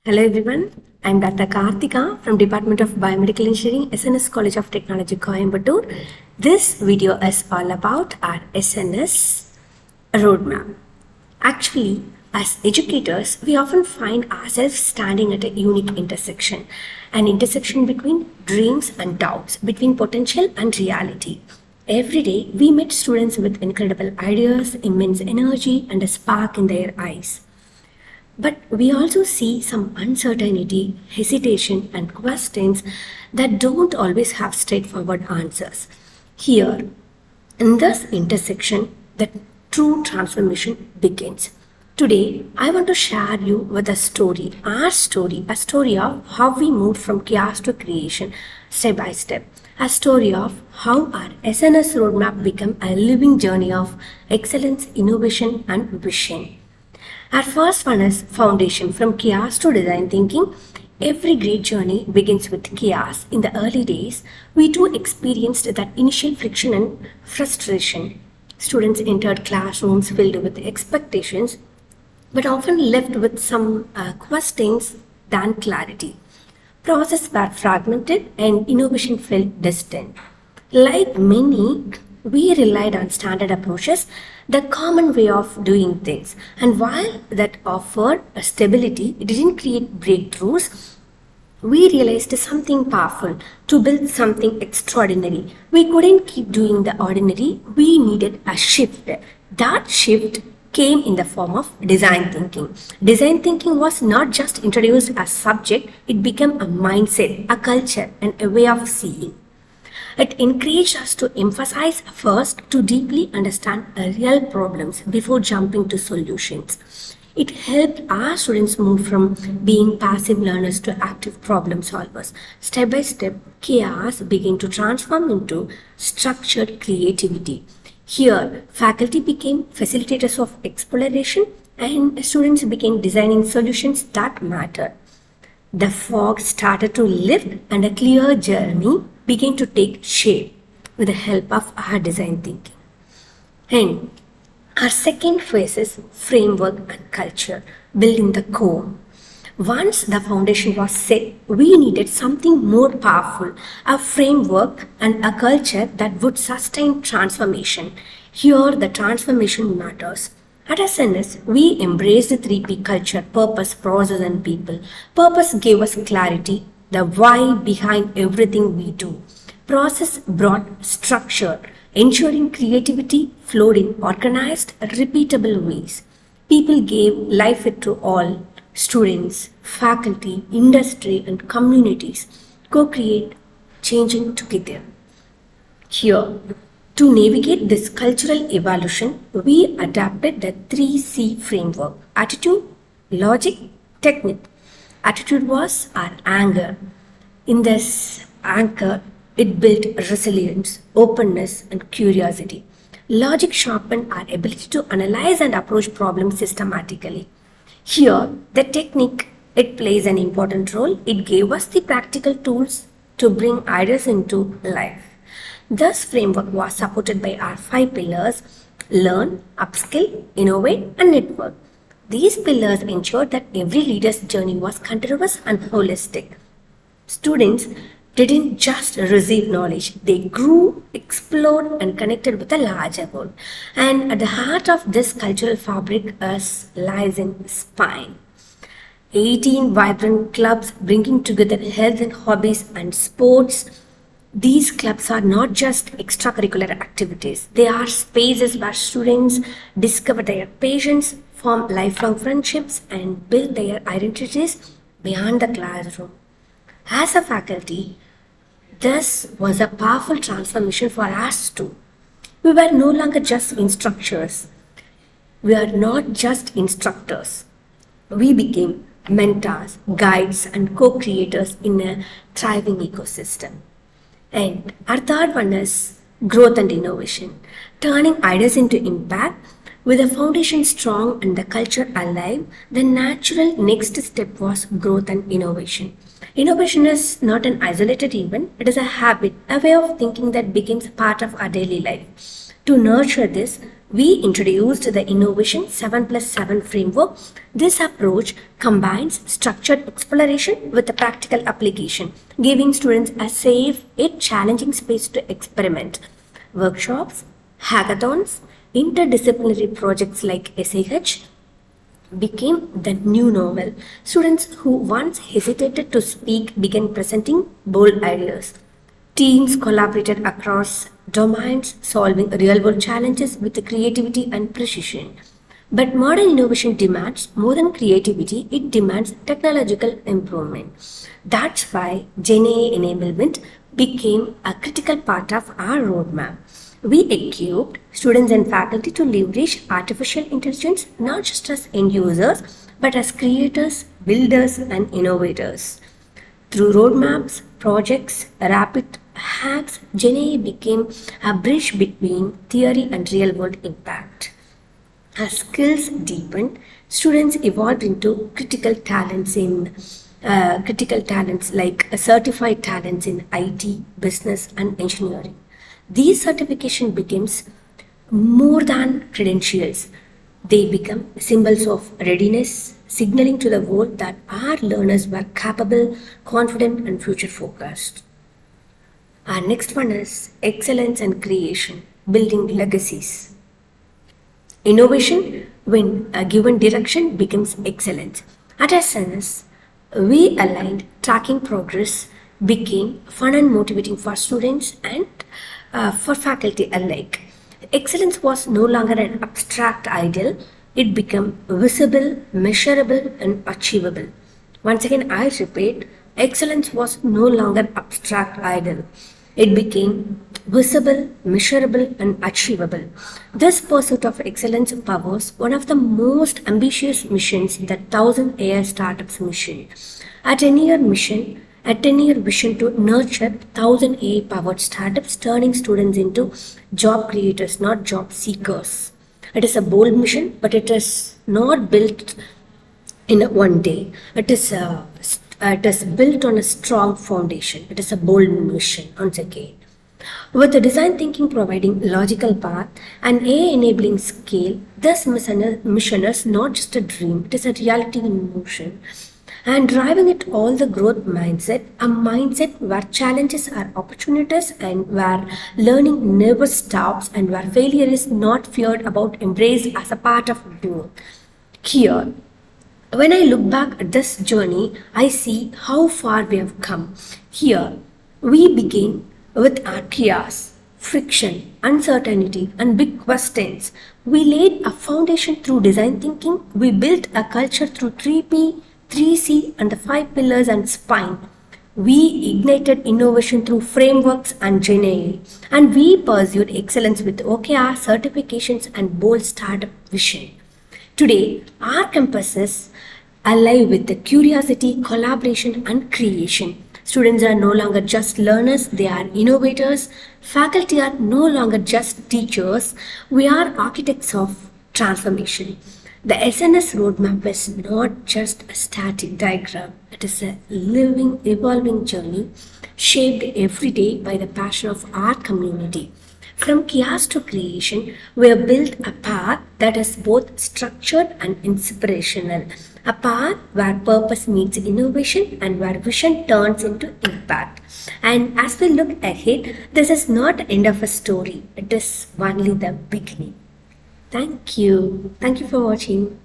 Hello everyone, I'm Dr. Karthika from Department of Biomedical Engineering, SNS College of Technology, Coimbatore. This video is all about our SNS Roadmap. Actually, as educators, we often find ourselves standing at a unique intersection, an intersection between dreams and doubts, between potential and reality. Every day, we meet students with incredible ideas, immense energy, and a spark in their eyes. But we also see some uncertainty, hesitation, and questions that don't always have straightforward answers. Here, in this intersection, the true transformation begins. Today, I want to share you with a story, our story, a story of how we moved from chaos to creation step by step, a story of how our SNS roadmap became a living journey of excellence, innovation, and vision. Our first one is foundation from chaos to design thinking. Every great journey begins with chaos. In the early days, we too experienced that initial friction and frustration. Students entered classrooms filled with expectations, but often left with some questions than clarity. Processes were fragmented and innovation felt distant. Like many, we relied on standard approaches, the common way of doing things. And while that offered a stability, it didn't create breakthroughs. We realized something powerful to build something extraordinary. We couldn't keep doing the ordinary. We needed a shift. That shift came in the form of design thinking. Design thinking was not just introduced as subject, it became a mindset, a culture, and a way of seeing. It encouraged us to emphasize first to deeply understand real problems before jumping to solutions. It helped our students move from being passive learners to active problem solvers. Step by step, chaos began to transform into structured creativity. Here, faculty became facilitators of exploration and students began designing solutions that mattered. The fog started to lift and a clear journey began to take shape with the help of our design thinking. And our second phase is framework and culture, building the core. Once the foundation was set, we needed something more powerful, a framework and a culture that would sustain transformation. Here, the transformation matters. At SNS, we embraced the 3P culture: purpose, process, and people. Purpose gave us clarity, the why behind everything we do. Process brought structure, ensuring creativity flowed in organized, repeatable ways. People gave life to all: students, faculty, industry, and communities co-create, changing together. Here, to navigate this cultural evolution, we adapted the 3C framework: attitude, logic, technique. Attitude was our anger. In this anchor, it built resilience, openness, and curiosity. Logic sharpened our ability to analyze and approach problems systematically. Here, the technique, it plays an important role. It gave us the practical tools to bring ideas into life. This framework was supported by our 5 pillars: learn, upskill, innovate, and network. These pillars ensured that every leader's journey was continuous and holistic. Students didn't just receive knowledge, they grew, explored, and connected with a larger world. And at the heart of this cultural fabric lies in spine. 18 vibrant clubs bringing together health and hobbies and sports. These clubs are not just extracurricular activities, they are spaces where students discover their passions, form lifelong friendships, and build their identities beyond the classroom. As a faculty, this was a powerful transformation for us too. We were no longer just instructors. We are not just instructors. We became mentors, guides, and co-creators in a thriving ecosystem. And our third one is growth and innovation, turning ideas into impact. With the foundation strong and the culture alive, the natural next step was growth and innovation. Innovation is not an isolated event, it is a habit, a way of thinking that becomes part of our daily life. To nurture this, we introduced the Innovation 7+7 framework. This approach combines structured exploration with a practical application, giving students a safe yet challenging space to experiment. Workshops, hackathons, interdisciplinary projects like SAH became the new normal. Students who once hesitated to speak began presenting bold ideas. Teams collaborated across domains, solving real world challenges with creativity and precision. But modern innovation demands more than creativity, it demands technological improvement. That's why Gen AI enablement became a critical part of our roadmap. We equipped students and faculty to leverage artificial intelligence not just as end users but as creators, builders, and innovators. Through roadmaps, projects, rapid hacks, Gen AI became a bridge between theory and real world impact. As skills deepened, students evolved into critical talents like certified talents in IT, business, and engineering. These certification becomes more than credentials. They become symbols of readiness, signaling to the world that our learners were capable, confident, and future focused. Our next one is excellence and creation, building legacies. Innovation, when a given direction, becomes excellence. At SNS, we aligned tracking progress became fun and motivating for students and for faculty alike. Excellence was no longer an abstract ideal, it became visible, measurable, and achievable. Once again, I repeat, excellence was no longer abstract ideal. It became visible, measurable, and achievable. This pursuit of excellence powers one of the most ambitious missions that 1,000 AI startups mission. A 10-year vision to nurture 1,000 AI-powered startups, turning students into job creators, not job seekers. It is a bold mission, but it is not built in one day. It is built on a strong foundation. It is a bold mission, once again. With the design thinking providing logical path and AI enabling scale, this mission is not just a dream, it is a reality in motion. And driving it all the growth mindset, a mindset where challenges are opportunities and where learning never stops and where failure is not feared about embraced as a part of growth. Here, when I look back at this journey, I see how far we have come. Here, we begin with our chaos, friction, uncertainty, and big questions. We laid a foundation through design thinking. We built a culture through 3P, 3C, and the 5 pillars and spine. We ignited innovation through frameworks and Gen AI. And we pursued excellence with OKR certifications and bold startup vision. Today, our campus is alive with the curiosity, collaboration, and creation. Students are no longer just learners, they are innovators. Faculty are no longer just teachers, we are architects of transformation. The SNS Roadmap is not just a static diagram, it is a living, evolving journey shaped every day by the passion of our community. From chaos to creation, we have built a path that is both structured and inspirational. A path where purpose meets innovation and where vision turns into impact. And as we look ahead, this is not the end of a story, it is only the beginning. Thank you. Thank you for watching.